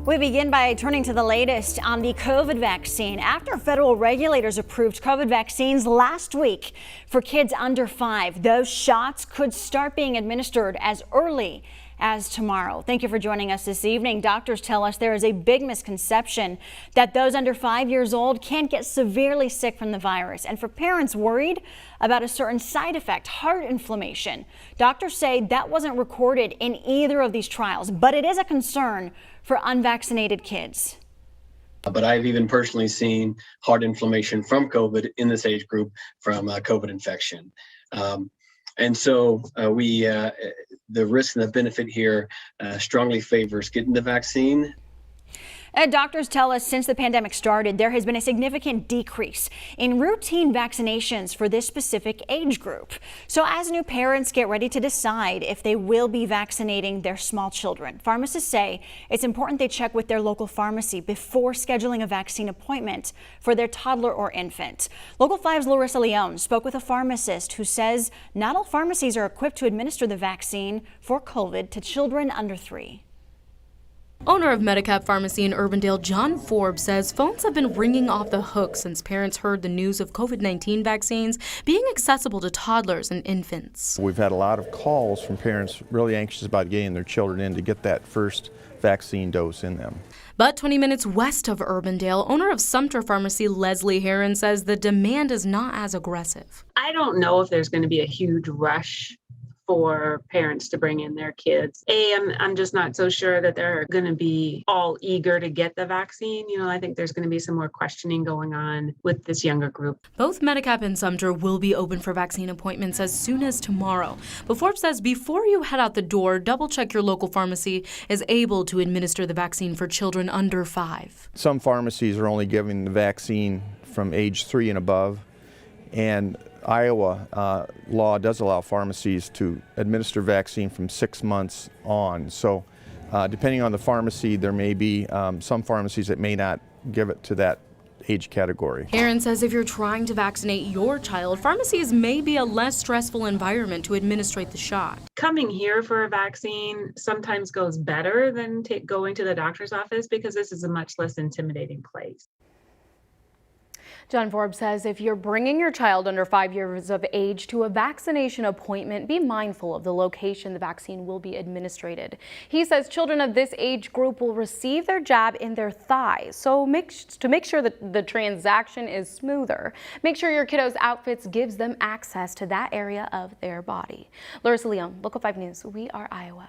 We begin by turning to the latest on the COVID vaccine. After federal regulators approved COVID vaccines last week for kids under 5, those shots could start being administered as early as tomorrow. Thank you for joining us this evening. Doctors tell us there is a big misconception that those under 5 years old can't get severely sick from the virus. And for parents worried about a certain side effect, heart inflammation, doctors say that wasn't recorded in either of these trials, but it is a concern for unvaccinated kids. But I've even personally seen heart inflammation from COVID in this age group from COVID infection. And so the risk and the benefit here strongly favors getting the vaccine. Doctors tell us since the pandemic started, there has been a significant decrease in routine vaccinations for this specific age group. So as new parents get ready to decide if they will be vaccinating their small children, pharmacists say it's important they check with their local pharmacy before scheduling a vaccine appointment for their toddler or infant. Local 5's Larissa Leone spoke with a pharmacist who says not all pharmacies are equipped to administer the vaccine for COVID to children under 3. Owner of Medicap Pharmacy in Urbandale, John Forbes, says phones have been ringing off the hook since parents heard the news of COVID-19 vaccines being accessible to toddlers and infants. We've had a lot of calls from parents really anxious about getting their children in to get that first vaccine dose in them. But 20 minutes west of Urbandale, owner of Sumter Pharmacy, Leslie Heron, says the demand is not as aggressive. I don't know if there's going to be a huge rush for parents to bring in their kids. I'm just not so sure that they're going to be all eager to get the vaccine. I think there's going to be some more questioning going on with this younger group. Both Medicap and Sumter will be open for vaccine appointments as soon as tomorrow. But Forbes says before you head out the door, double check your local pharmacy is able to administer the vaccine for children under 5. Some pharmacies are only giving the vaccine from age 3 and above, and Iowa law does allow pharmacies to administer vaccine from 6 months on. So depending on the pharmacy, there may be some pharmacies that may not give it to that age category. Aaron says if you're trying to vaccinate your child, pharmacies may be a less stressful environment to administrate the shot. Coming here for a vaccine sometimes goes better than going to the doctor's office because this is a much less intimidating place. John Forbes says if you're bringing your child under 5 years of age to a vaccination appointment, be mindful of the location the vaccine will be administered. He says children of this age group will receive their jab in their thighs, so to make sure that the transaction is smoother, make sure your kiddo's outfits gives them access to that area of their body. Larissa Leone, Local 5 News, we are Iowa.